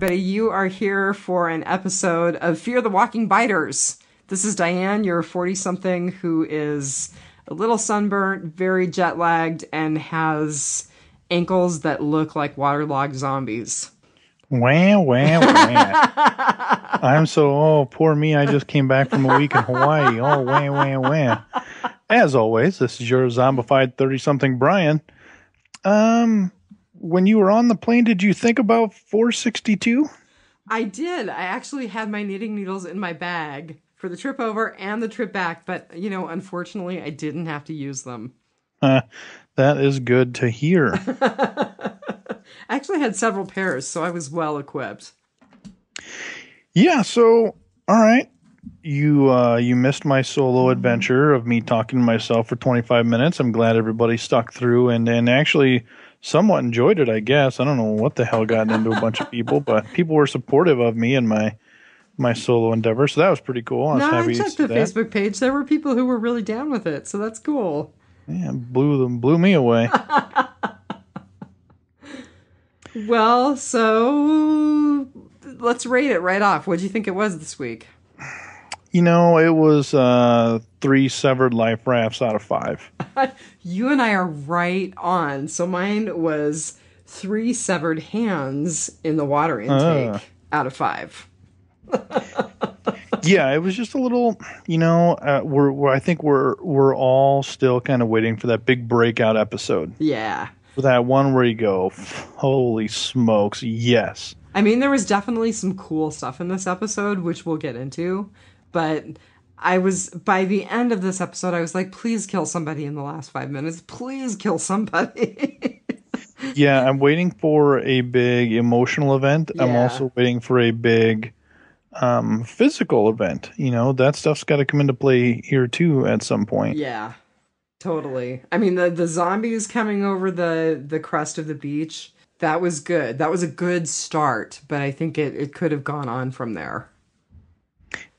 everybody. You are here for an episode of Fear the Walking Biters. This is Diane, your 40-something who is a little sunburnt, very jet-lagged, and has ankles that look like waterlogged zombies. Wah, wah, wah. Poor me. I just came back from a week in Hawaii. Oh, wah, wah, wah. As always, this is your zombified 30-something Brian. When you were on the plane, did you think about 462? I did. I actually had my knitting needles in my bag for the trip over and the trip back, but, unfortunately, I didn't have to use them. That is good to hear. I actually had several pairs, so I was well equipped. Yeah, so, all right. You missed my solo adventure of me talking to myself for 25 minutes. I'm glad everybody stuck through and actually somewhat enjoyed it, I guess. I don't know what the hell got into a bunch of people, but people were supportive of me and my solo endeavor, so that was pretty cool. I checked the Facebook page. There were people who were really down with it, so that's cool. Yeah, blew me away. Well, so let's rate it right off. What do you think it was this week? It was 3 severed life rafts out of 5. You and I are right on. So mine was 3 severed hands in the water intake out of 5. Yeah, it was just a little, I think we're all still kind of waiting for that big breakout episode. Yeah. For that one where you go, holy smokes, yes. I mean, there was definitely some cool stuff in this episode, which we'll get into. But by the end of this episode, I was like, please kill somebody in the last 5 minutes. Please kill somebody. Yeah, I'm waiting for a big emotional event. Yeah. I'm also waiting for a big physical event. That stuff's got to come into play here, too, at some point. Yeah, totally. I mean, the zombies coming over the crest of the beach, that was good. That was a good start, but I think it could have gone on from there.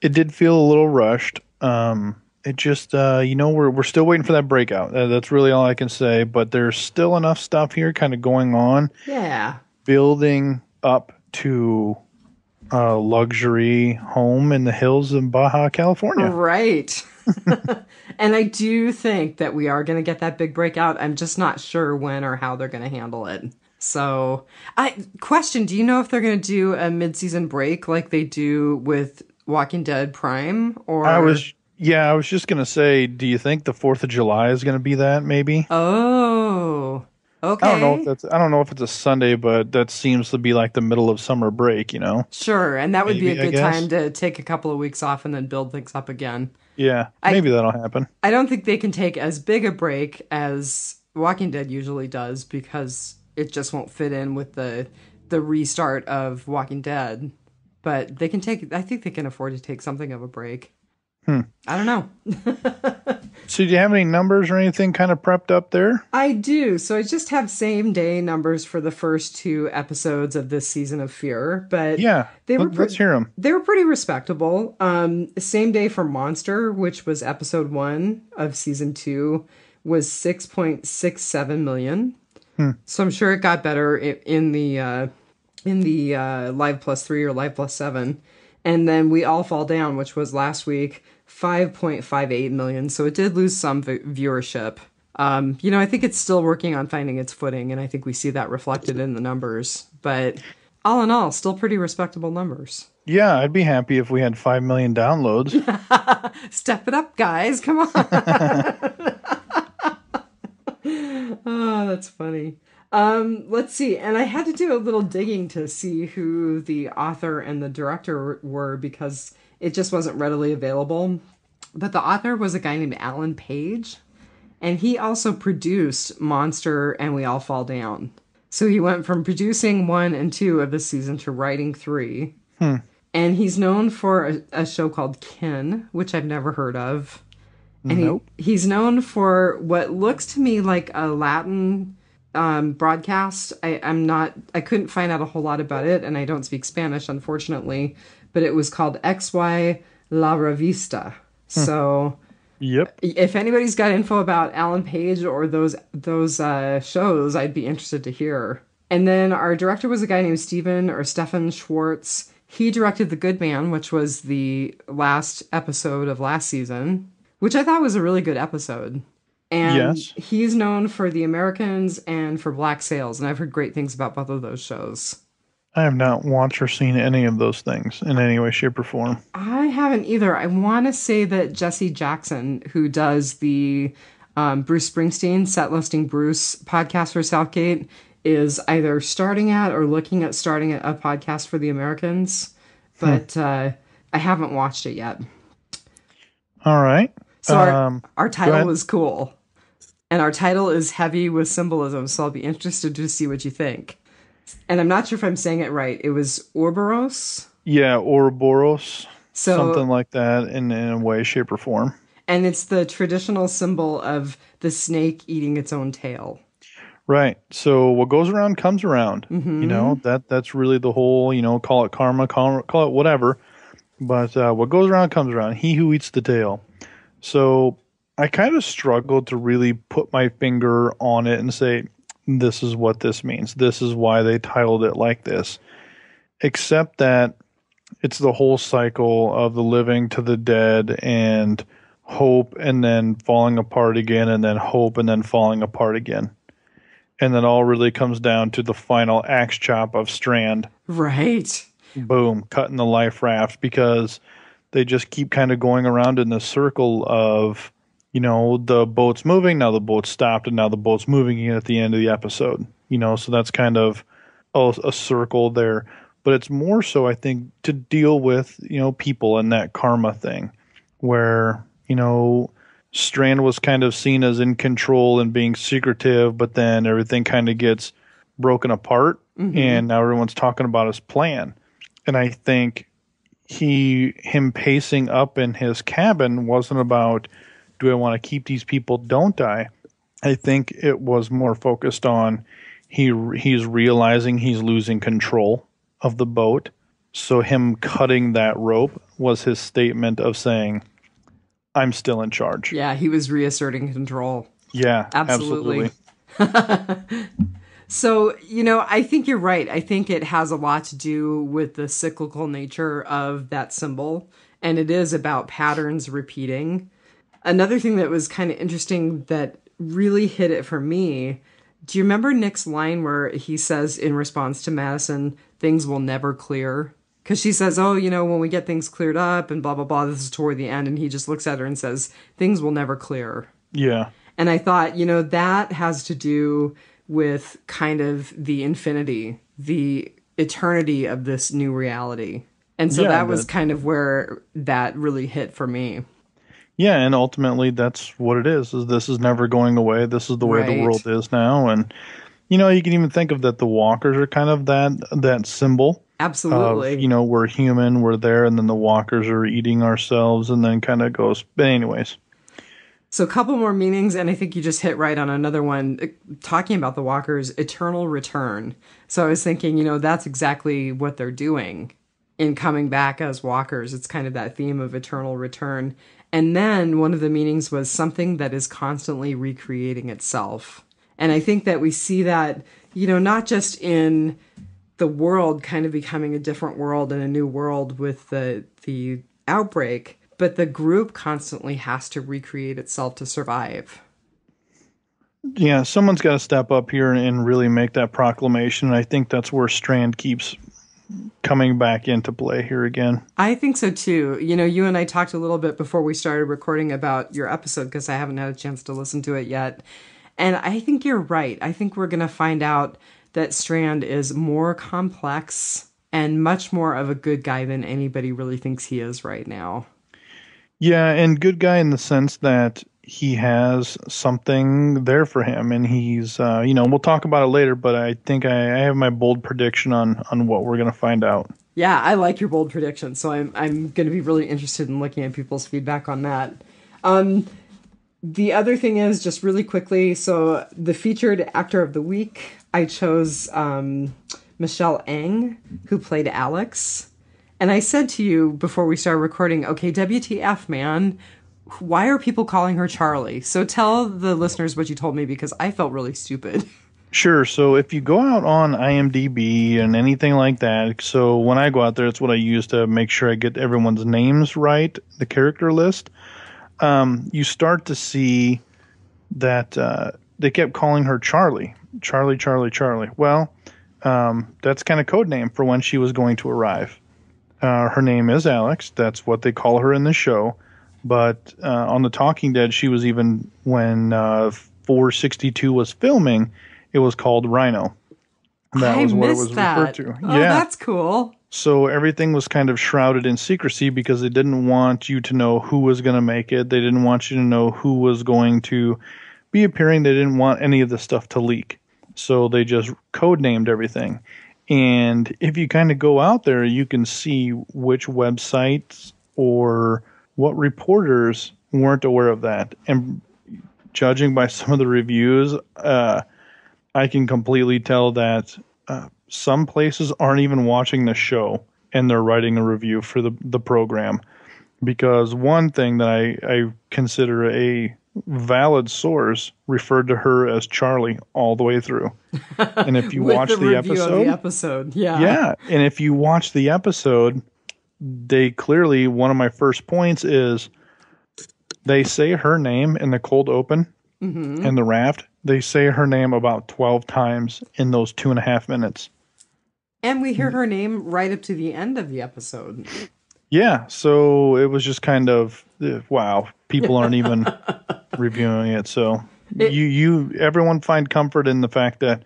It did feel a little rushed. It just, we're still waiting for that breakout. That's really all I can say. But there's still enough stuff here kind of going on. Yeah. Building up to a luxury home in the hills of Baja California. Right. And I do think that we are going to get that big breakout. I'm just not sure when or how they're going to handle it. So, do you know if they're going to do a mid-season break like they do with Walking Dead Prime? Or I was just going to say, do you think the 4th of July is going to be that maybe? Oh, okay. I don't know if it's a Sunday, but that seems to be like the middle of summer break, Sure, and that would be a good time to take a couple of weeks off and then build things up again. Yeah, maybe that'll happen. I don't think they can take as big a break as Walking Dead usually does because it just won't fit in with the restart of Walking Dead. But I think they can afford to take something of a break. I don't know. So do you have any numbers or anything kind of prepped up there? I do. So I just have same day numbers for the first 2 episodes of this season of Fear. But yeah, let's hear them. They were pretty respectable. Same day for Monster, which was episode 1 of season 2, was 6.67 million. So I'm sure it got better in the Live Plus 3 or Live Plus 7. And then We All Fall Down, which was last week, 5.58 million. So it did lose some viewership. I think it's still working on finding its footing, and I think we see that reflected in the numbers. But all in all, still pretty respectable numbers. Yeah, I'd be happy if we had 5 million downloads. Step it up, guys. Come on. Oh, that's funny. Let's see. And I had to do a little digging to see who the author and the director were because it just wasn't readily available. But the author was a guy named Alan Page, and he also produced Monster and We All Fall Down. So he went from producing 1 and 2 of the season to writing 3. And he's known for a show called Kin, which I've never heard of. And nope. He's known for what looks to me like a Latin broadcast. I couldn't find out a whole lot about it, and I don't speak Spanish, unfortunately, but it was called XY La Revista. So yep. If anybody's got info about Alan Page or those shows, I'd be interested to hear. And then our director was a guy named Stefan Schwartz. He directed The Good Man, which was the last episode of last season, which I thought was a really good episode. And Yes. he's known for The Americans and for Black Sails, and I've heard great things about both of those shows. I have not watched or seen any of those things in any way, shape, or form. I haven't either. I want to say that Jesse Jackson, who does the Bruce Springsteen Set Listing Bruce podcast for Southgate, is either starting at or looking at starting a podcast for The Americans, but I haven't watched it yet. All right. So our title was cool, and our title is heavy with symbolism, so I'll be interested to see what you think. And I'm not sure if I'm saying it right. It was Ouroboros? Yeah, Ouroboros. So, something like that in a way, shape, or form. And it's the traditional symbol of the snake eating its own tail. Right. So what goes around comes around. Mm-hmm. You know, that's really the whole, call it karma, call it whatever. But what goes around comes around. He who eats the tail. So I kind of struggled to really put my finger on it and say, this is what this means. This is why they titled it like this. Except that it's the whole cycle of the living to the dead and hope and then falling apart again and then hope and then falling apart again. And then all really comes down to the final axe chop of Strand. Right. Boom, cutting the life raft, because they just keep kind of going around in this circle of, the boat's moving, now the boat's stopped, and now the boat's moving again at the end of the episode. So that's kind of a circle there. But it's more so, I think, to deal with, people and that karma thing where, Strand was kind of seen as in control and being secretive, but then everything kind of gets broken apart, and now everyone's talking about his plan. And I think him pacing up in his cabin wasn't about, do I want to keep these people, don't I? I think it was more focused on he's realizing he's losing control of the boat. So him cutting that rope was his statement of saying, I'm still in charge. Yeah, he was reasserting control. Yeah, absolutely. So, I think you're right. I think it has a lot to do with the cyclical nature of that symbol, and it is about patterns repeating. Another thing that was kind of interesting that really hit it for me, do you remember Nick's line where he says in response to Madison, things will never clear? Because she says, when we get things cleared up and blah, blah, blah, this is toward the end. And he just looks at her and says, things will never clear. Yeah. And I thought, that has to do with kind of the infinity, the eternity of this new reality. And so that was kind of where that really hit for me. Yeah, and ultimately that's what it is this is never going away. This is the way the world is now. And, you can even think of that the walkers are kind of that symbol. Absolutely. Of, we're human, we're there, and then the walkers are eating ourselves, and then kind of goes. But anyways. So a couple more meanings, and I think you just hit right on another one, talking about the walkers, eternal return. So I was thinking, that's exactly what they're doing in coming back as walkers. It's kind of that theme of eternal return. And then one of the meanings was something that is constantly recreating itself. And I think that we see that, not just in the world kind of becoming a different world and a new world with the outbreak, but the group constantly has to recreate itself to survive. Yeah, someone's got to step up here and really make that proclamation. And I think that's where Strand keeps coming back into play here again. I think so too. You and I talked a little bit before we started recording about your episode, because I haven't had a chance to listen to it yet. And I think you're right. I think we're going to find out that Strand is more complex and much more of a good guy than anybody really thinks he is right now. Yeah, and good guy in the sense that he has something there for him, and he's, we'll talk about it later, but I think I have my bold prediction on what we're going to find out. Yeah, I like your bold prediction, so I'm going to be really interested in looking at people's feedback on that. The other thing is, just really quickly, so the featured actor of the week, I chose Michelle Ng, who played Alex. And I said to you before we started recording, okay, WTF, man, why are people calling her Charlie? So tell the listeners what you told me, because I felt really stupid. Sure. So if you go out on IMDb and anything like that, so when I go out there, it's what I use to make sure I get everyone's names right, the character list. You start to see that they kept calling her Charlie. Charlie, Charlie, Charlie. Well, that's kind of code name for when she was going to arrive. Her name is Alex. That's what they call her in the show. But on The Talking Dead, she was even, when 462 was filming, it was called Rhino. That was what it was referred to. Oh, yeah. That's cool. So everything was kind of shrouded in secrecy because they didn't want you to know who was going to make it. They didn't want you to know who was going to be appearing. They didn't want any of the stuff to leak. So they just codenamed everything. And if you kind of go out there, you can see which websites or what reporters weren't aware of that. And judging by some of the reviews, I can completely tell that some places aren't even watching the show and they're writing a review for the program. Because one thing that I consider a valid source referred to her as Charlie all the way through. And if you watch the episode, yeah. Yeah, and if you watch the episode, they clearly, one of my first points is they say her name in the cold open in the raft. They say her name about 12 times in those 2.5 minutes. And we hear her name right up to the end of the episode. Yeah, so it was just kind of, wow, people aren't even reviewing it. So everyone find comfort in the fact that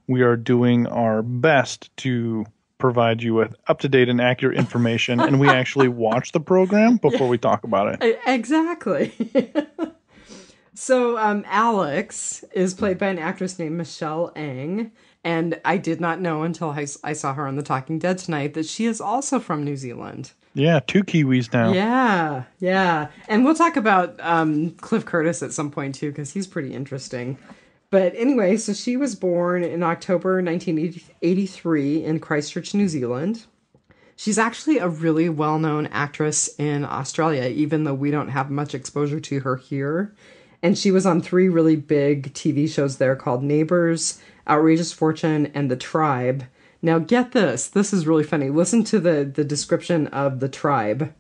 we are doing our best to provide you with up-to-date and accurate information, and we actually watch the program before we talk about it. Exactly. So Alex is played by an actress named Michelle Ang, and I did not know until I saw her on The Talking Dead tonight that she is also from New Zealand. Yeah, 2 Kiwis now. Yeah. And we'll talk about Cliff Curtis at some point, too, because he's pretty interesting. But anyway, so she was born in October 1983 in Christchurch, New Zealand. She's actually a really well-known actress in Australia, even though we don't have much exposure to her here. And she was on 3 really big TV shows there called Neighbours, Outrageous Fortune, and The Tribe. Now get this. This is really funny. Listen to the description of The Tribe.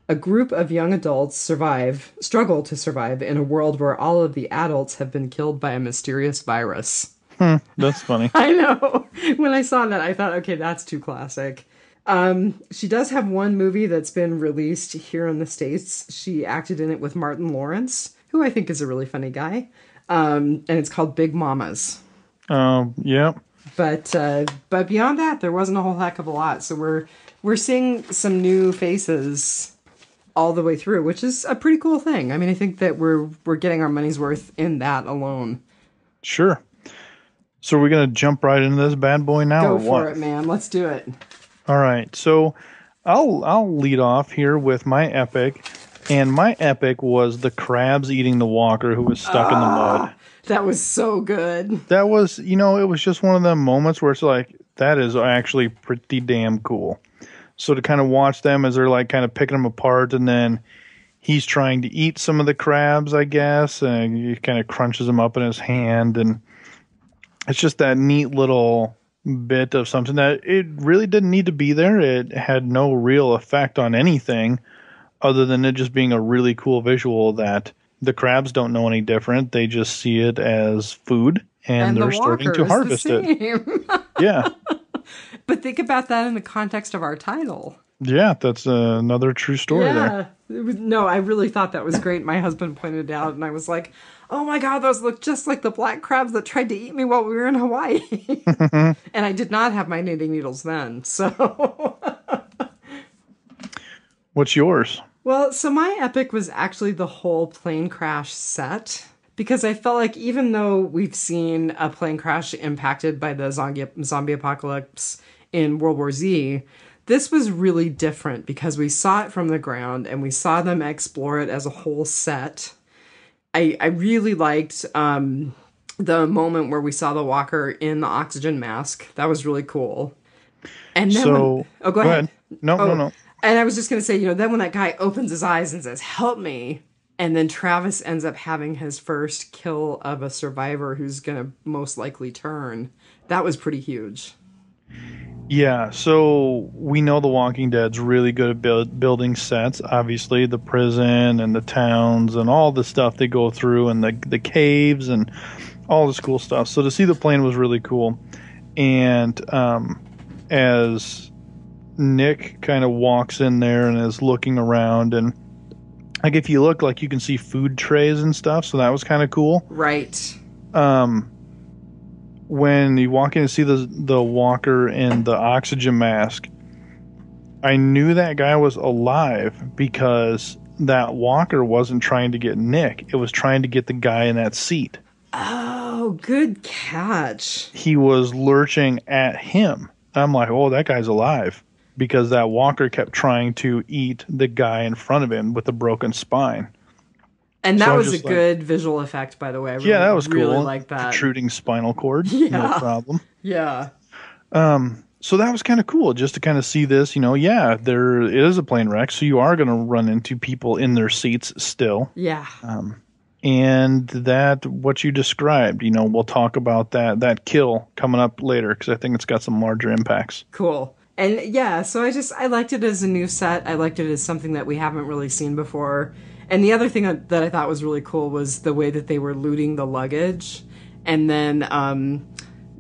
A group of young adults struggle to survive in a world where all of the adults have been killed by a mysterious virus. That's funny. I know. When I saw that, I thought, okay, that's too classic. She does have one movie that's been released here in the States. She acted in it with Martin Lawrence, who I think is a really funny guy. And it's called Big Mamas. Yeah. But beyond that, there wasn't a whole heck of a lot. So we're seeing some new faces all the way through, which is a pretty cool thing. I mean, I think that we're getting our money's worth in that alone. Sure. So we're going to jump right into this bad boy now, or what? Go for it, man. Let's do it. All right. So I'll lead off here with my epic. And my epic was the crabs eating the walker who was stuck in the mud. That was so good. That was, it was just one of them moments where it's like, that is actually pretty damn cool. So to kind of watch them as they're like kind of picking them apart, and then he's trying to eat some of the crabs, I guess, and he kind of crunches them up in his hand, and it's just that neat little bit of something that it really didn't need to be there. It had no real effect on anything other than it just being a really cool visual that the crabs don't know any different. They just see it as food, and they're starting to harvest it. Yeah. But think about that in the context of our title. Yeah, that's another true story there. No, I really thought that was great. My husband pointed it out, and I was like, oh my God, those look just like the black crabs that tried to eat me while we were in Hawaii. And I did not have my knitting needles then, so... What's yours? Well, so my epic was actually the whole plane crash set, because I felt like even though we've seen a plane crash impacted by the zombie apocalypse in World War Z, this was really different because we saw it from the ground and we saw them explore it as a whole set. I really liked the moment where we saw the walker in the oxygen mask. That was really cool. And then go ahead. No. And I was just going to say, then when that guy opens his eyes and says, help me, And then Travis ends up having his first kill of a survivor who's going to most likely turn. That was pretty huge. Yeah, so we know The Walking Dead's really good at building sets. Obviously, the prison and the towns and all the stuff they go through, and the caves and all this cool stuff. So to see the plane was really cool. And as Nick kind of walks in there and is looking around, and like if you look, like you can see food trays and stuff. So that was kind of cool. Right. When you walk in and see the walker in the oxygen mask, I knew that guy was alive because that walker wasn't trying to get Nick. It was trying to get the guy in that seat. Oh, good catch. He was lurching at him. I'm like, oh, that guy's alive, because that walker kept trying to eat the guy in front of him with a broken spine. And that was a good visual effect, by the way. Yeah, that was really cool. Like that. Protruding spinal cord. Yeah. No problem. Yeah. So that was kind of cool, just to kind of see this, yeah, there is a plane wreck, so you are going to run into people in their seats still. Yeah. And that, what you described, we'll talk about that kill coming up later, because I think it's got some larger impacts. Cool. And yeah, so I liked it as a new set. I liked it as something that we haven't really seen before. And the other thing that I thought was really cool was the way that they were looting the luggage. And then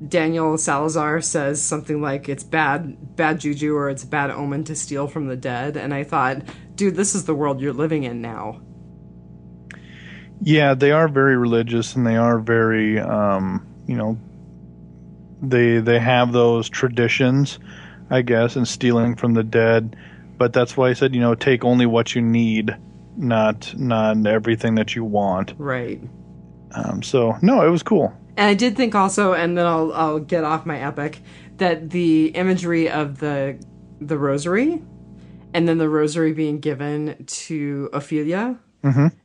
Daniel Salazar says something like, it's bad juju, or it's a bad omen to steal from the dead. And I thought, dude, this is the world you're living in now. Yeah, they are very religious, and they are very, they have those traditions, I guess, in stealing from the dead. But that's why I said, take only what you need, not everything that you want. Right. So no, it was cool. And I did think also, and then I'll get off my epic, that the imagery of the rosary, and then the rosary being given to Ophelia,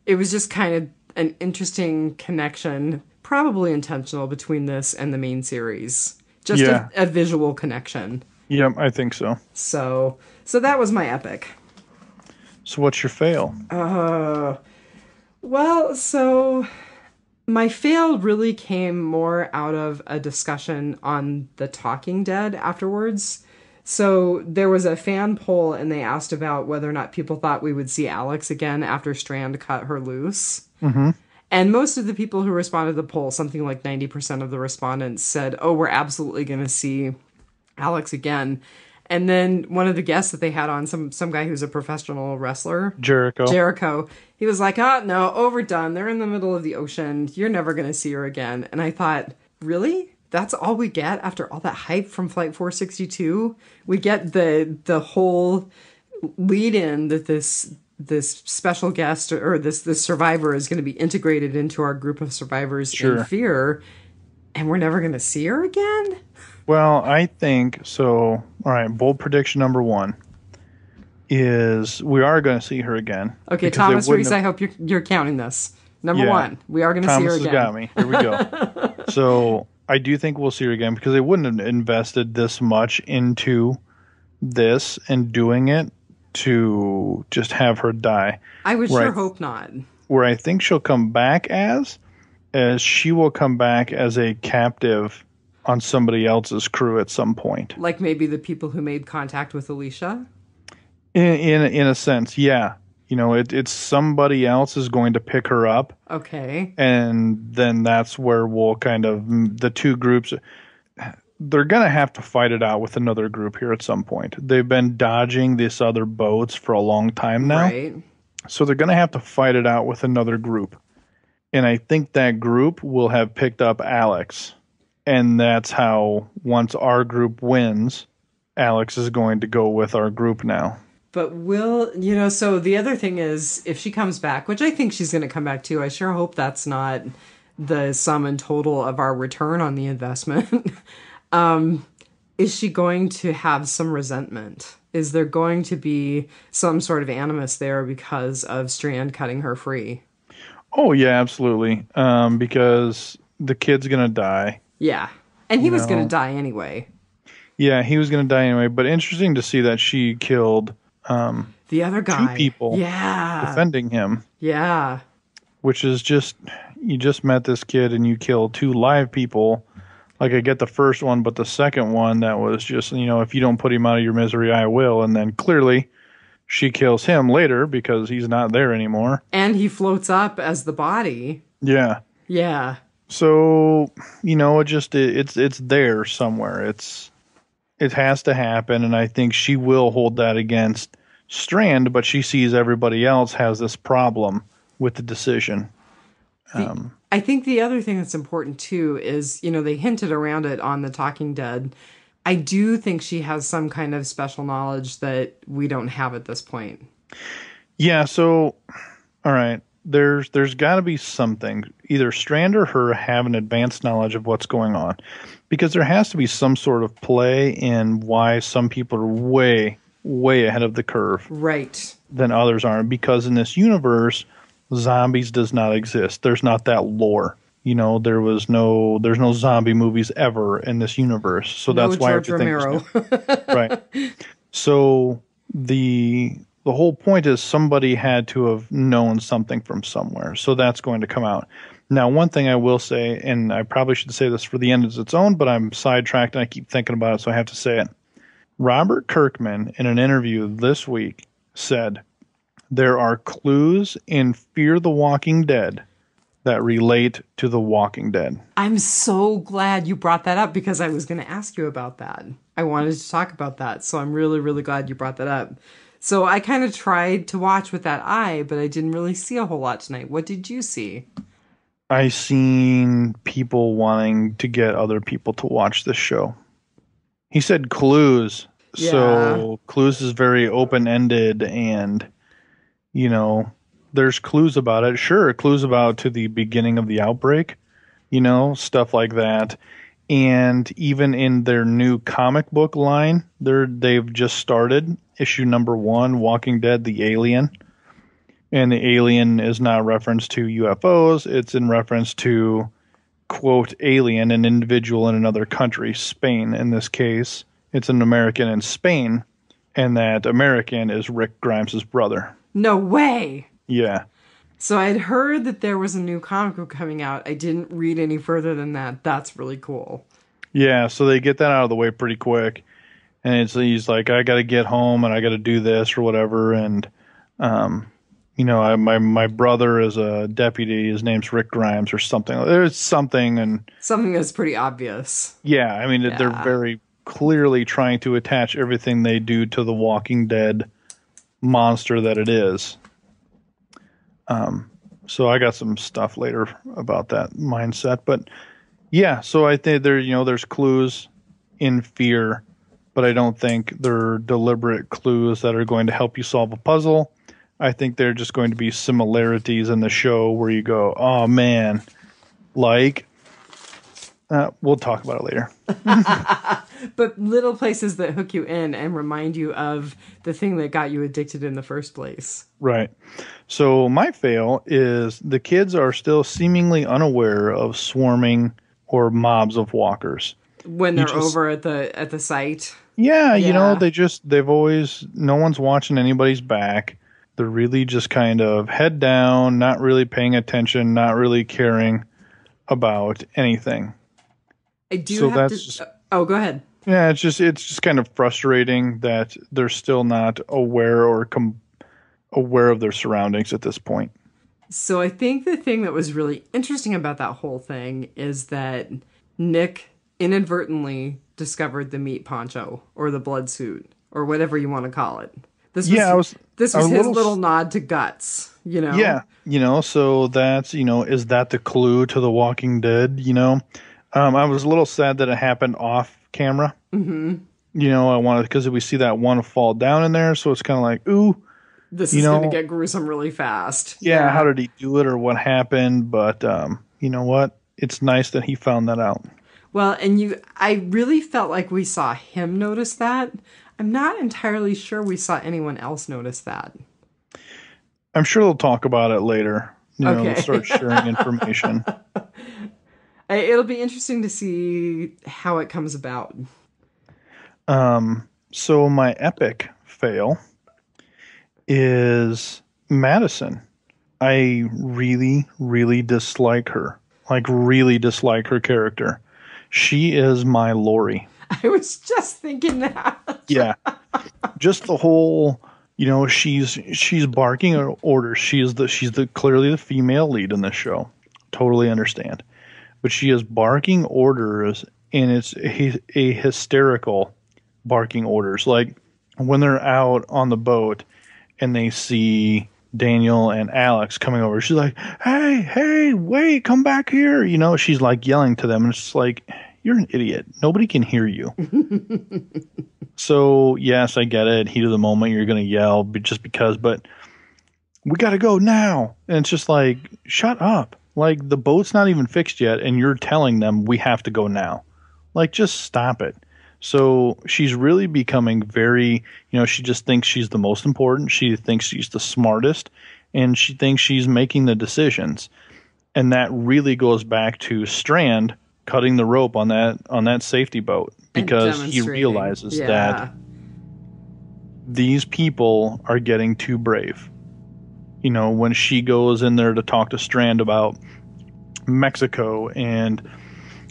it was just kind of an interesting connection, probably intentional, between this and the main series. Just a visual connection. Yeah, I think so. So that was my epic. So what's your fail? Well, so my fail really came more out of a discussion on The Talking Dead afterwards. So there was a fan poll, and they asked about whether or not people thought we would see Alex again after Strand cut her loose. Mm-hmm. And most of the people who responded to the poll, something like 90% of the respondents, said, oh, we're absolutely going to see Alex again. And then one of the guests that they had on, some guy who's a professional wrestler, Jericho, he was like, no, overdone. They're in the middle of the ocean. You're never going to see her again. And I thought, really? That's all we get after all that hype from Flight 462? We get the whole lead-in that this special guest or this survivor is going to be integrated into our group of survivors in fear, and we're never going to see her again? Well, I think so. All right, bold prediction number 1 is we are going to see her again. Okay, Thomas Reese, I hope you're counting this. Number 1, we are going to see her again. Thomas has got me. Here we go. So I do think we'll see her again, because they wouldn't have invested this much into this and doing it to just have her die. I would sure hope not. Where I think she'll come back as she will come back as a captive on somebody else's crew at some point. Like maybe the people who made contact with Alicia? In a sense, yeah. It's somebody else is going to pick her up. Okay. And then that's where we'll kind of, the two groups, they're going to have to fight it out with another group here at some point. They've been dodging these other boats for a long time now. Right. So they're going to have to fight it out with another group. And I think that group will have picked up Alex. And that's how, once our group wins, Alex is going to go with our group now. But so the other thing is, if she comes back, which I think she's going to come back too, I sure hope that's not the sum and total of our return on the investment. Is she going to have some resentment? Is there going to be some sort of animus there because of Strand cutting her free? Oh, yeah, absolutely. Because the kid's going to die. Yeah. And he was going to die anyway. Yeah, he was going to die anyway. But interesting to see that she killed The other two guy. people Yeah. defending him. Yeah. Which is just, you just met this kid and you kill two live people. Like, I get the first one, but the second one, that was just, if you don't put him out of your misery, I will. And then clearly she kills him later because he's not there anymore. And he floats up as the body. Yeah. Yeah. So, it's there somewhere. It has to happen. And I think she will hold that against Strand, but she sees everybody else has this problem with the decision. I think the other thing that's important too is, they hinted around it on The Talking Dead. I do think she has some kind of special knowledge that we don't have at this point. Yeah, so, all right, there's got to be something. Either Strand or her have an advanced knowledge of what's going on, because there has to be some sort of play in why some people are way, way ahead of the curve, right, than others aren't. Because in this universe, zombies does not exist. There's not that lore. There's no zombie movies ever in this universe. So no that's why George everything Romero. is new. Right. So the whole point is somebody had to have known something from somewhere. So that's going to come out. Now, one thing I will say, and I probably should say this for the end as its own, but I'm sidetracked and I keep thinking about it, so I have to say it. Robert Kirkman, in an interview this week, said, there are clues in Fear the Walking Dead that relate to The Walking Dead. I'm so glad you brought that up because I was going to ask you about that. I wanted to talk about that, so I'm really, really glad you brought that up. So I kind of tried to watch with that eye, but I didn't really see a whole lot tonight. What did you see? I seen people wanting to get other people to watch this show. He said clues. Yeah. So clues is very open-ended and, there's clues about it. Sure, clues about to the beginning of the outbreak, stuff like that. And even in their new comic book line, they've just started issue number 1, Walking Dead, the Alien. And the alien is not reference to UFOs. It's in reference to, quote, alien, an individual in another country, Spain in this case. It's an American in Spain, and that American is Rick Grimes' brother. No way! Yeah. So I'd heard that there was a new comic book coming out. I didn't read any further than that. That's really cool. Yeah, so they get that out of the way pretty quick. And he's like, I got to get home and I got to do this or whatever. And, my brother is a deputy. His name's Rick Grimes or something. There's something. And something that's pretty obvious. Yeah, I mean, they're very clearly trying to attach everything they do to the Walking Dead monster that it is. So I got some stuff later about that mindset, but yeah, so I think there's clues in Fear, but I don't think they're deliberate clues that are going to help you solve a puzzle. I think they're just going to be similarities in the show where you go, oh man, like, we'll talk about it later. But little places that hook you in and remind you of the thing that got you addicted in the first place. Right. So my fail is the kids are still seemingly unaware of swarming or mobs of walkers. When they're over at the site. Yeah, they've always, no one's watching anybody's back. They're really just kind of head down, not really paying attention, not really caring about anything. I do have to... Oh, go ahead. Yeah, it's just kind of frustrating that they're still not aware or aware of their surroundings at this point. So I think the thing that was really interesting about that whole thing is that Nick inadvertently discovered the meat poncho or the blood suit or whatever you want to call it. This was his little nod to Guts, Yeah, so that's, is that the clue to The Walking Dead, I was a little sad that it happened off camera. Mm-hmm. I wanted, because we see that one fall down in there, so it's kind of like, ooh. This is going to get gruesome really fast. Yeah, how did he do it or what happened? But you know what? It's nice that he found that out. Well, and I really felt like we saw him notice that. I'm not entirely sure we saw anyone else notice that. I'm sure they'll talk about it later. Okay. They'll start sharing information. It'll be interesting to see how it comes about. So my epic fail is Madison. I really, really dislike her. Like, really dislike her character. She is my Lori. I was just thinking that. Yeah. Just the whole, she's barking orders. She's clearly the female lead in this show. Totally understand. But she is barking orders, and it's a hysterical barking orders. Like when they're out on the boat and they see Daniel and Alex coming over, she's like, hey, wait, come back here. She's like yelling to them, and it's just like, you're an idiot. Nobody can hear you. So, yes, I get it. Heat of the moment, you're going to yell just because, but we got to go now. And it's just like, shut up. Like, the boat's not even fixed yet, and you're telling them we have to go now. Like, just stop it. So she's really becoming very, she just thinks she's the most important. She thinks she's the smartest, and she thinks she's making the decisions. And that really goes back to Strand cutting the rope on that safety boat, because he realizes that these people are getting too brave. When she goes in there to talk to Strand about Mexico and,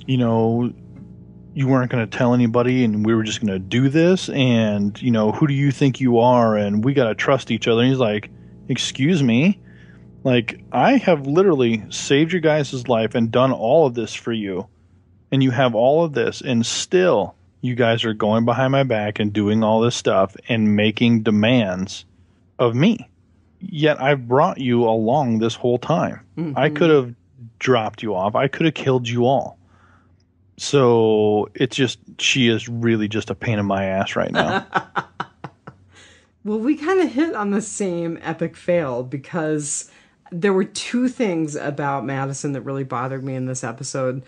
you weren't going to tell anybody and we were just going to do this, and, who do you think you are, and we got to trust each other. And he's like, excuse me? Like, I have literally saved your guys' life and done all of this for you. And you have all of this, and still you guys are going behind my back and doing all this stuff and making demands of me. Yet I've brought you along this whole time. Mm-hmm. I could have dropped you off. I could have killed you all. So she is really just a pain in my ass right now. Well, we kind of hit on the same epic fail, because there were two things about Madison that really bothered me in this episode.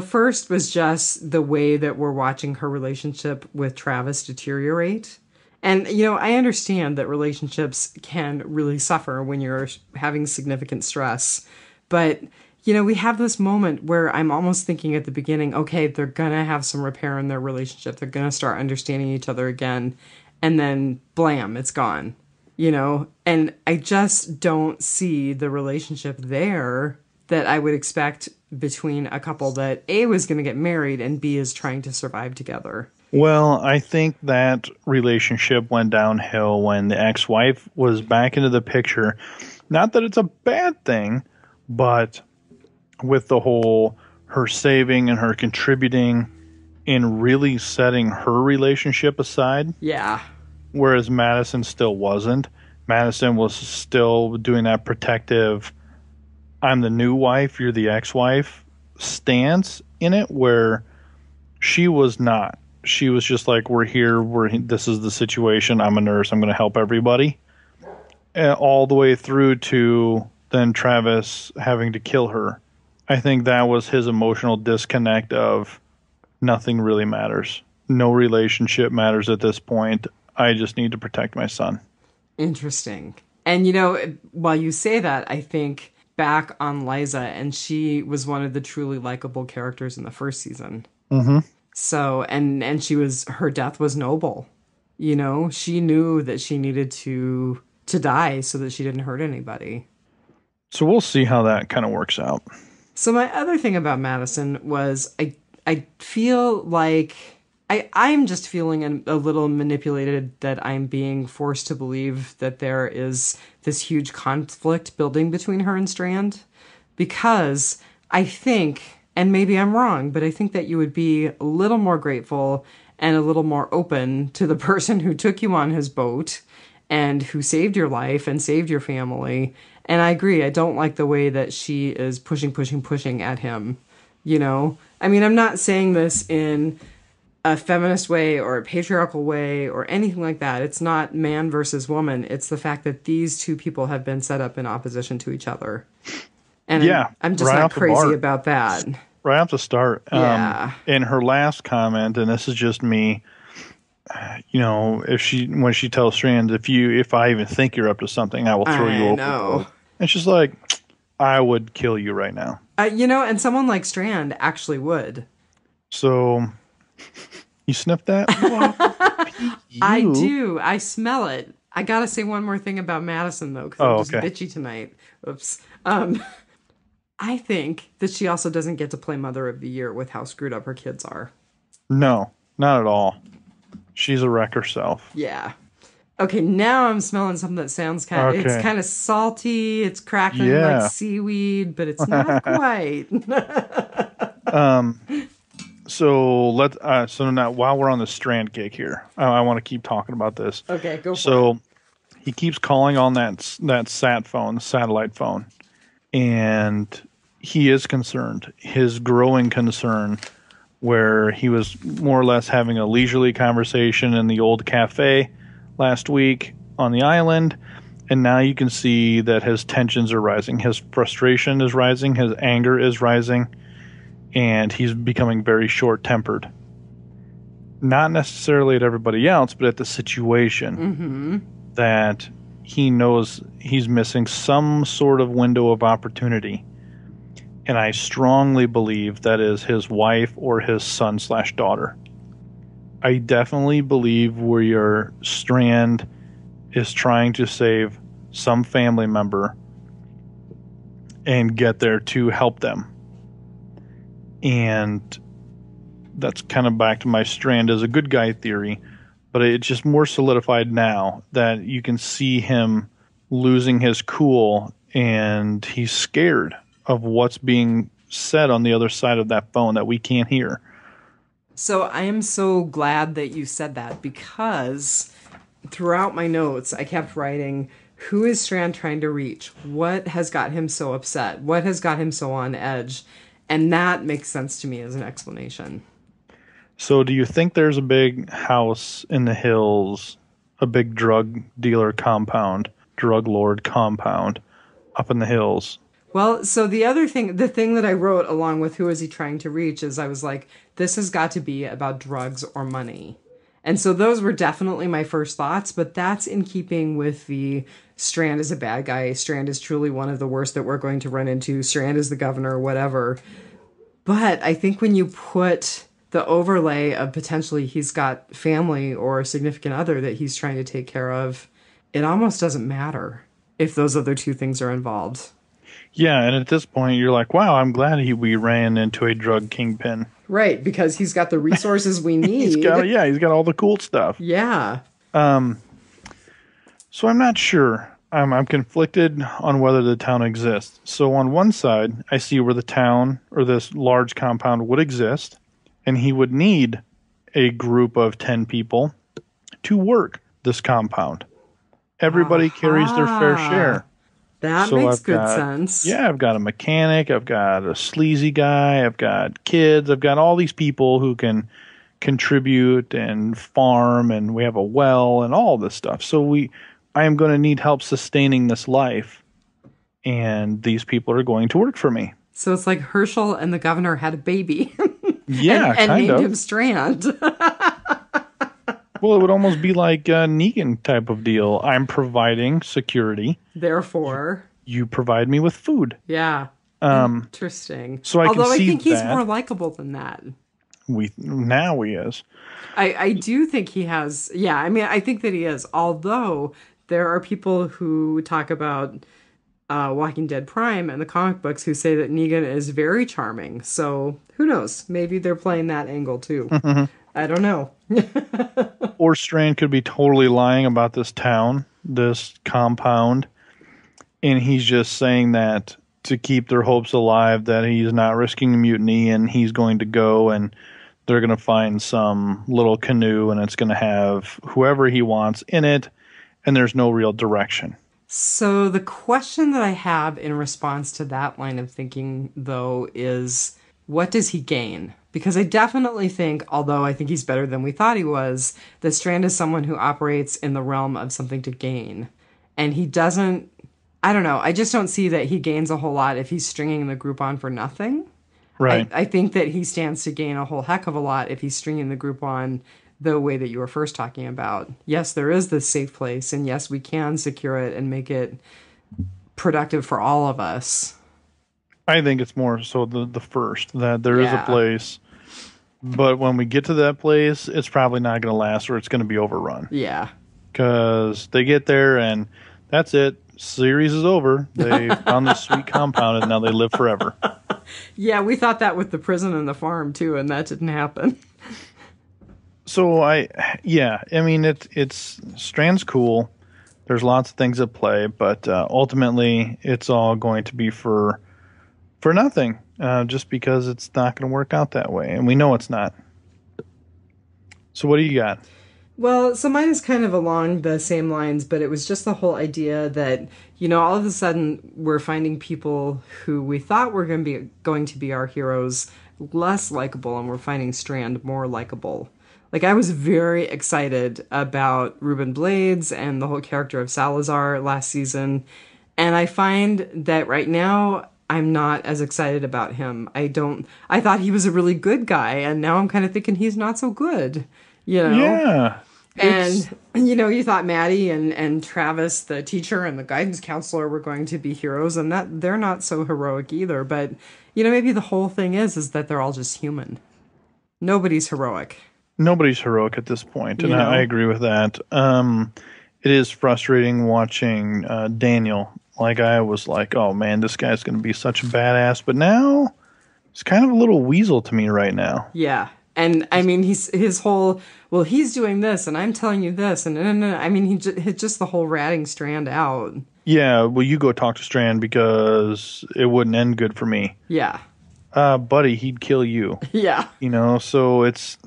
First was just the way that we're watching her relationship with Travis deteriorate. And, I understand that relationships can really suffer when you're having significant stress. But, we have this moment where I'm almost thinking at the beginning, okay, they're going to have some repair in their relationship. They're going to start understanding each other again. And then, blam, it's gone. And I just don't see the relationship there that I would expect between a couple that A, was going to get married, and B, is trying to survive together. Well, I think that relationship went downhill when the ex-wife was back into the picture. Not that it's a bad thing, but with the whole her saving and her contributing and really setting her relationship aside. Yeah. Whereas Madison still wasn't. Madison was still doing that protective, I'm the new wife, you're the ex-wife stance in it, where she was not. She was just like, we're here, this is the situation, I'm a nurse, I'm going to help everybody. And all the way through to then Travis having to kill her. I think that was his emotional disconnect of nothing really matters. No relationship matters at this point. I just need to protect my son. Interesting. And, while you say that, I think back on Liza, and she was one of the truly likable characters in the first season. Mm-hmm. So, and her death was noble. She knew that she needed to die so that she didn't hurt anybody. So we'll see how that kind of works out. So my other thing about Madison was I feel like I'm just feeling a little manipulated, that I'm being forced to believe that there is this huge conflict building between her and Strand, because I think, and maybe I'm wrong, but I think that you would be a little more grateful and a little more open to the person who took you on his boat and who saved your life and saved your family. And I agree. I don't like the way that she is pushing at him. I mean, I'm not saying this in a feminist way or a patriarchal way or anything like that. It's not man versus woman. It's the fact that these two people have been set up in opposition to each other. And yeah, I'm just not crazy about that. Right off the start. Yeah. In her last comment, and this is just me, when she tells Strand, if I even think you're up to something, I will throw you over. And she's like, I would kill you right now. And someone like Strand actually would. So, you sniff that? I do. I smell it. I gotta say one more thing about Madison, though, because Oh, I'm just okay. bitchy tonight. Oops. I think that she also doesn't get to play Mother of the Year with how screwed up her kids are. No, not at all. She's a wreck herself. Yeah. Okay, now I'm smelling something that sounds it's Okay. kind of salty, it's crackling like Yeah. seaweed, but it's not quite. So now while we're on the Strand gig here, I want to keep talking about this. Okay, go for it. So he keeps calling on that sat phone, the satellite phone, and he is concerned. His growing concern, where he was more or less having a leisurely conversation in the old cafe last week on the island, and now you can see that his tensions are rising. His frustration is rising. His anger is rising. And he's becoming very short-tempered. Not necessarily at everybody else, but at the situation that he knows he's missing some sort of window of opportunity. And I strongly believe that is his wife or his son/daughter. I definitely believe where your Strand is trying to save some family member and get there to help them. And that's kind of back to my Strand as a good guy theory, but it's just more solidified now that you can see him losing his cool and he's scared of what's being said on the other side of that phone that we can't hear. So I am so glad that you said that, because throughout my notes, I kept writing, who is Strand trying to reach? What has got him so upset? What has got him so on edge? And that makes sense to me as an explanation. So do you think there's a big house in the hills, a big drug dealer compound, drug lord compound up in the hills? Well, so the thing that I wrote along with who is he trying to reach is I was like, this has got to be about drugs or money. And so those were definitely my first thoughts, but that's in keeping with the Strand is a bad guy. Strand is truly one of the worst that we're going to run into. Strand is the governor, whatever. But I think when you put the overlay of potentially he's got family or a significant other that he's trying to take care of, it almost doesn't matter if those other two things are involved. Yeah, and at this point you're like, wow, I'm glad we ran into a drug kingpin. Right, because he's got the resources we need. He's got all the cool stuff. Yeah. So I'm not sure. I'm conflicted on whether the town exists. So on one side, I see where the town or this large compound would exist, and he would need a group of 10 people to work this compound. Everybody carries their fair share. That makes good sense. Yeah, I've got a mechanic, I've got a sleazy guy, I've got kids, I've got all these people who can contribute and farm, and we have a well and all this stuff. So I am going to need help sustaining this life, and these people are going to work for me. So it's like Herschel and the governor had a baby. Yeah, and named him Strand. Well, it would almost be like a Negan type of deal. I'm providing security. Therefore, you provide me with food. Yeah. Interesting. So Although I think he's more likable than that. Now he is. I do think he has. Yeah, I mean, I think that he is. Although there are people who talk about Walking Dead Prime and the comic books who say that Negan is very charming. So who knows? Maybe they're playing that angle too. I don't know. Or Strand could be totally lying about this town, this compound, and he's just saying that to keep their hopes alive that he's not risking a mutiny and he's going to go and they're going to find some little canoe and it's going to have whoever he wants in it, and there's no real direction. So the question that I have in response to that line of thinking, though, is what does he gain? Because I definitely think, although I think he's better than we thought he was, that Strand is someone who operates in the realm of something to gain. And he doesn't, I don't know, I just don't see that he gains a whole lot if he's stringing the group on for nothing. Right. I think that he stands to gain a whole heck of a lot if he's stringing the group on the way that you were first talking about. Yes, there is this safe place, and yes, we can secure it and make it productive for all of us. I think it's more so the first, that there is a place, but when we get to that place, it's probably not going to last or it's going to be overrun. Yeah. because they get there and that's it. Series is over. They found this sweet compound and now they live forever. Yeah, we thought that with the prison and the farm too, and that didn't happen. So I mean, it's Strand's cool. There's lots of things at play, but ultimately it's all going to be for nothing, just because it's not going to work out that way, and we know it's not. So what do you got? Well, so mine is kind of along the same lines, but it was just the whole idea that, all of a sudden we're finding people who we thought were going to be our heroes less likable, and we're finding Strand more likable. Like, I was very excited about Ruben Blades and the whole character of Salazar last season, and I find that right now I'm not as excited about him. I thought he was a really good guy, and now I'm kind of thinking he's not so good, Yeah. And, you thought Maddie and Travis, the teacher and the guidance counselor, were going to be heroes, and that they're not so heroic either. But, maybe the whole thing is that they're all just human. Nobody's heroic. Nobody's heroic at this point, and I agree with that. It is frustrating watching Daniel. Like, I was like, oh man, this guy's going to be such a badass, but now he's kind of a little weasel to me right now. Yeah. And I mean, his whole, well, he's doing this and I'm telling you this. And I mean, he just the whole ratting Strand out. Yeah. Well, you go talk to Strand because it wouldn't end good for me. Yeah. Buddy, he'd kill you. Yeah. So it's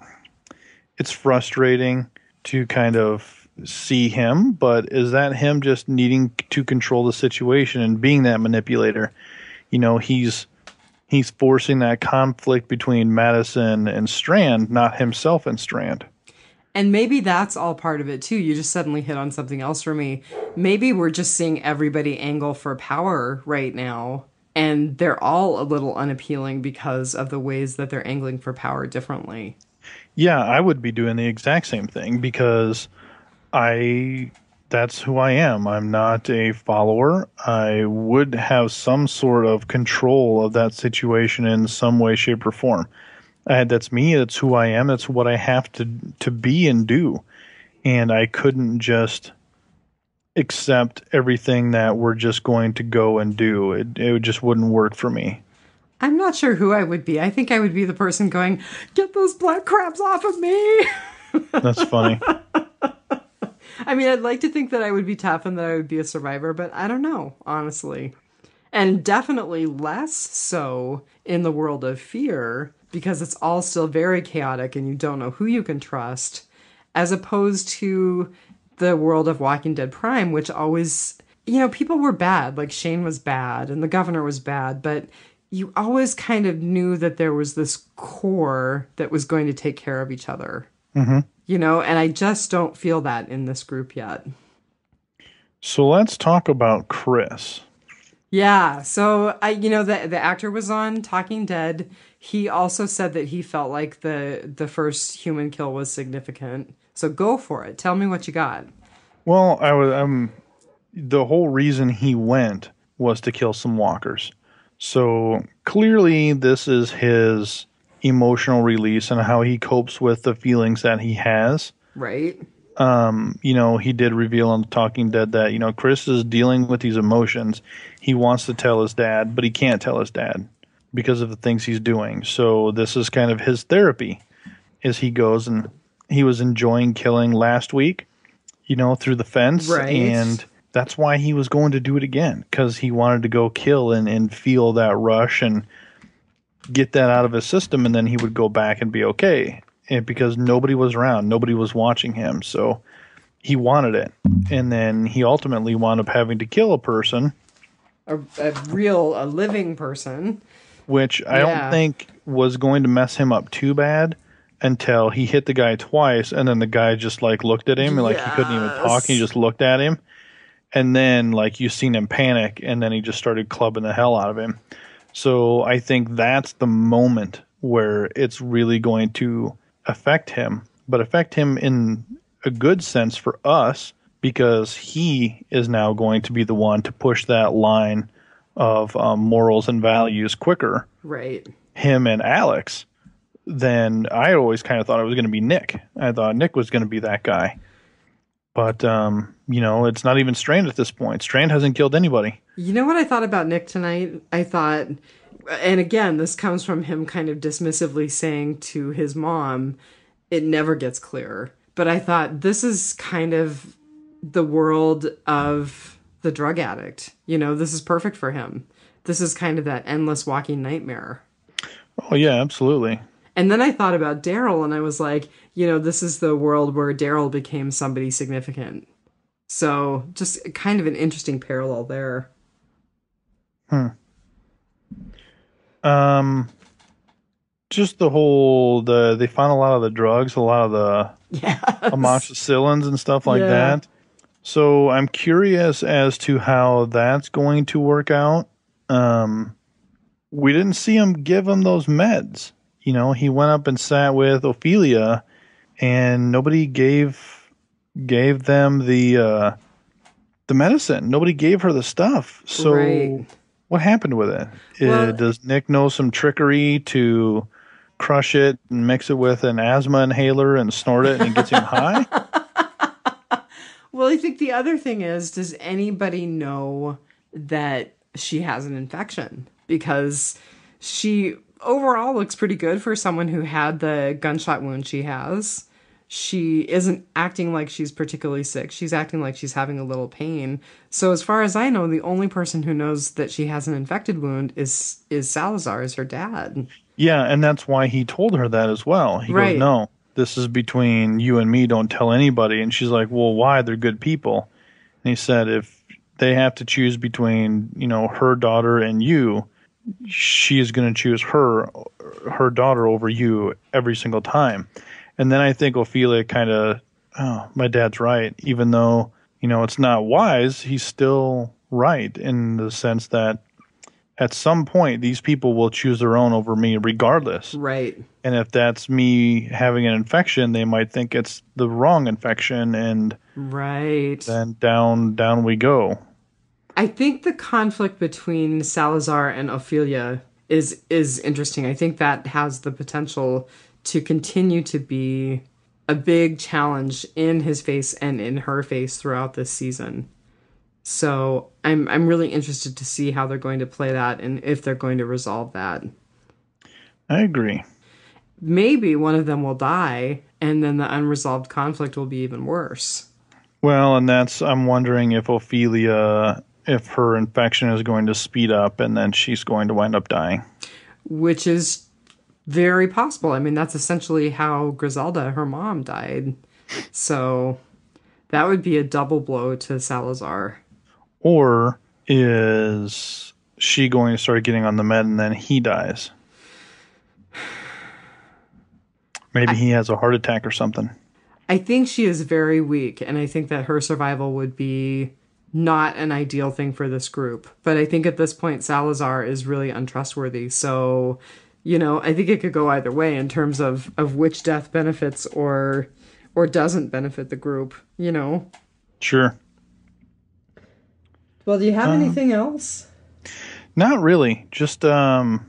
frustrating to kind of see him, but is that him just needing to control the situation and being that manipulator? He's forcing that conflict between Madison and Strand, not himself and Strand. And maybe that's all part of it too. You just suddenly hit on something else for me. Maybe we're just seeing everybody angle for power right now, and they're all a little unappealing because of the ways that they're angling for power differently. Yeah, I would be doing the exact same thing because that's who I am. I'm not a follower. I would have some sort of control of that situation in some way, shape, or form. That's me. That's who I am. That's what I have to be and do. And I couldn't just accept everything that we're just going to go and do. It just wouldn't work for me. I'm not sure who I would be. I think I would be the person going, "Get those black crabs off of me." That's funny. I mean, I'd like to think that I would be tough and that I would be a survivor, but I don't know, honestly. And definitely less so in the world of fear, because it's all still very chaotic and you don't know who you can trust, as opposed to the world of Walking Dead Prime, which always, people were bad. Like, Shane was bad and the governor was bad, but you always kind of knew that there was this core that was going to take care of each other. Mm-hmm. And I just don't feel that in this group yet. So let's talk about Chris. Yeah. So the actor was on Talking Dead. He also said that he felt like the first human kill was significant. So go for it. Tell me what you got. Well, the whole reason he went was to kill some walkers. So clearly this is his emotional release and how he copes with the feelings that he has. Right. He did reveal on the Talking Dead that, Chris is dealing with these emotions. He wants to tell his dad, but he can't tell his dad because of the things he's doing. So this is kind of his therapy as he goes, and he was enjoying killing last week, through the fence. Right. And that's why he was going to do it again, because he wanted to go kill and feel that rush and get that out of his system, and then he would go back and be okay. And because nobody was around, nobody was watching him, so he wanted it. And then he ultimately wound up having to kill a person. A living person. Which I don't think was going to mess him up too bad until he hit the guy twice, and then the guy just, looked at him, and, he couldn't even talk, he just looked at him. And then, you seen him panic, and then he just started clubbing the hell out of him. So I think that's the moment where it's really going to affect him, but affect him in a good sense for us, because he is now going to be the one to push that line of morals and values quicker. Right. Him and Alex. Then I always kind of thought it was going to be Nick. I thought Nick was going to be that guy. But, it's not even Strand at this point. Strand hasn't killed anybody. You know what I thought about Nick tonight? I thought, and again, this comes from him kind of dismissively saying to his mom, it never gets clearer. But I thought this is kind of the world of the drug addict. This is perfect for him. This is kind of that endless walking nightmare. Oh, yeah, absolutely. And then I thought about Daryl, and I was like, this is the world where Daryl became somebody significant. So just kind of an interesting parallel there. Just the whole, they found a lot of the drugs, a lot of the amoxicillins and stuff like that. So I'm curious as to how that's going to work out. We didn't see him give him those meds. He went up and sat with Ophelia, and nobody gave them the medicine. Nobody gave her the stuff. So what happened with it? Does Nick know some trickery to crush it and mix it with an asthma inhaler and snort it and it gets him high? Well, I think the other thing is, does anybody know that she has an infection? Because she overall looks pretty good for someone who had the gunshot wound she has. She isn't acting like she's particularly sick. She's acting like she's having a little pain. So as far as I know, the only person who knows that she has an infected wound is Salazar, is her dad. Yeah, and that's why he told her that as well. He goes, no, this is between you and me. Don't tell anybody. And she's like, well, why? They're good people. And he said, if they have to choose between, her daughter and you, she is going to choose her daughter over you every single time. And then I think Ophelia kind of, my dad's right. Even though, it's not wise, he's still right in the sense that at some point these people will choose their own over me regardless. Right. And if that's me having an infection, they might think it's the wrong infection, and then down we go. I think the conflict between Salazar and Ophelia is interesting. I think that has the potential to continue to be a big challenge in his face and in her face throughout this season. So I'm really interested to see how they're going to play that and if they're going to resolve that. I agree. Maybe one of them will die, and then the unresolved conflict will be even worse. Well, and I'm wondering if Ophelia, if her infection is going to speed up and then she's going to wind up dying. Which is very possible. I mean, that's essentially how Griselda, her mom, died. So that would be a double blow to Salazar. Or is she going to start getting on the med and then he dies? Maybe he has a heart attack or something. I think she is very weak, and I think that her survival would be not an ideal thing for this group. But I think at this point, Salazar is really untrustworthy. So, I think it could go either way in terms of which death benefits or doesn't benefit the group, Sure. Well, do you have anything else? Not really. Just, I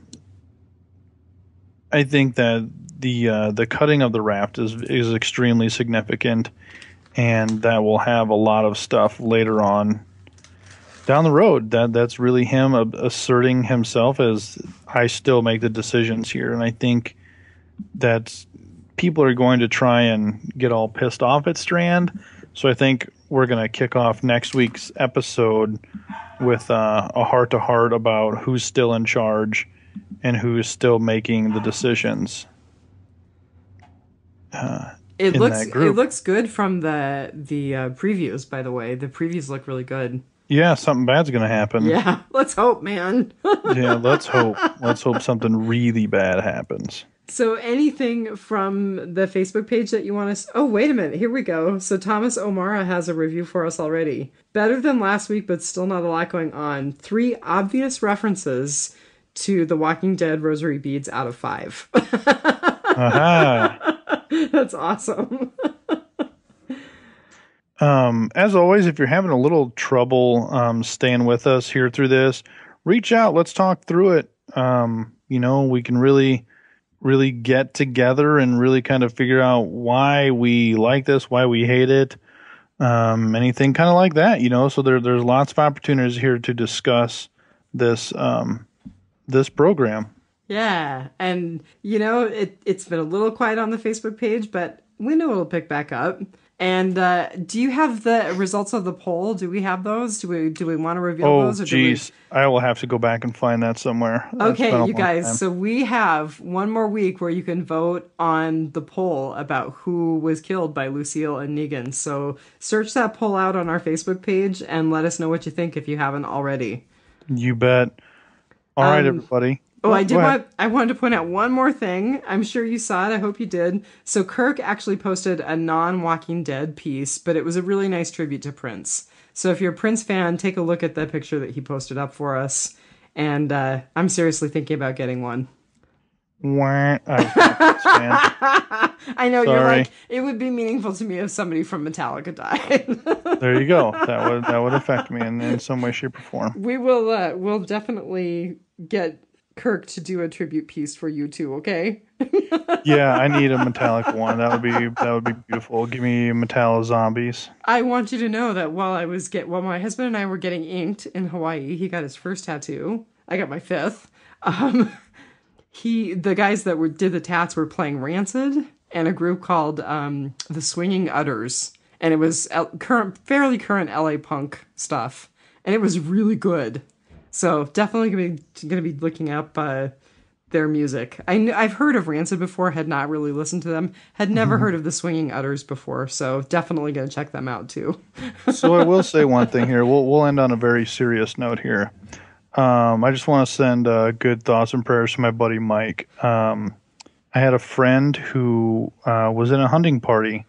think that the cutting of the raft is extremely significant, and that will have a lot of stuff later on down the road. That's really him asserting himself as, I still make the decisions here. And I think that people are going to try and get all pissed off at Strand. So I think we're going to kick off next week's episode with a heart-to-heart about who's still in charge and who's still making the decisions. It looks good from the previews, by the way. The previews look really good. Yeah, something bad's going to happen. Yeah, let's hope, man. Yeah, let's hope. Let's hope something really bad happens. So anything from the Facebook page that you want us... Oh, wait a minute. Here we go. So Thomas O'Mara has a review for us already. Better than last week, but still not a lot going on. 3 obvious references to The Walking Dead rosary beads out of 5. Aha. That's awesome. As always, if you're having a little trouble staying with us here through this, reach out. Let's talk through it. We can really get together and really kind of figure out why we like this, why we hate it, anything kind of like that, So there's lots of opportunities here to discuss this this program. Yeah, and it's been a little quiet on the Facebook page, but we know it'll pick back up. And do you have the results of the poll? Do we have those? Do we want to reveal those? Oh, geez. I will have to go back and find that somewhere. Okay, you guys. Time. So we have one more week where you can vote on the poll about who was killed by Lucille and Negan. So search that poll out on our Facebook page and let us know what you think if you haven't already. You bet. All right, everybody. Oh, I wanted to point out one more thing. I'm sure you saw it. I hope you did. So Kirk actually posted a non-Walking Dead piece, but it was a really nice tribute to Prince. So if you're a Prince fan, take a look at the picture that he posted up for us. And I'm seriously thinking about getting one. I know. Sorry. You're like, it would be meaningful to me if somebody from Metallica died. There you go. That would affect me in some way, shape, or form. We will. We'll definitely get Kirk to do a tribute piece for you too. Okay. Yeah, I need a metallic one. That would be beautiful. Give me Metallic Zombies. I want you to know that while my husband and I were getting inked in Hawaii, he got his first tattoo. I got my fifth. The guys that did the tats were playing Rancid and a group called the Swinging Utters, and it was fairly current LA punk stuff, and it was really good. So definitely gonna be looking up their music. I've heard of Rancid before, had not really listened to them, had never heard of the Swinging Utters before, so definitely gonna check them out too. So I will say one thing here. We'll end on a very serious note here. I just want to send good thoughts and prayers to my buddy Mike. I had a friend who was in a hunting party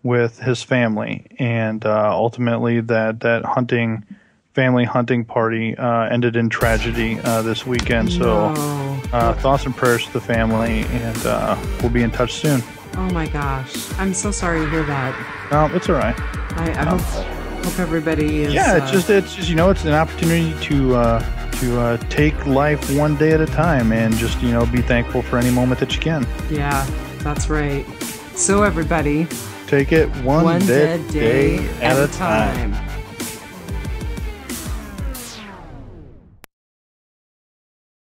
with his family, and ultimately that family hunting party ended in tragedy this weekend. So thoughts and prayers to the family, and we'll be in touch soon. Oh my gosh, I'm so sorry to hear that. No, it's all right. I hope everybody is. Yeah, it's just it's an opportunity to take life one day at a time, and just be thankful for any moment that you can. Yeah, that's right. So everybody, take it one dead day at a time.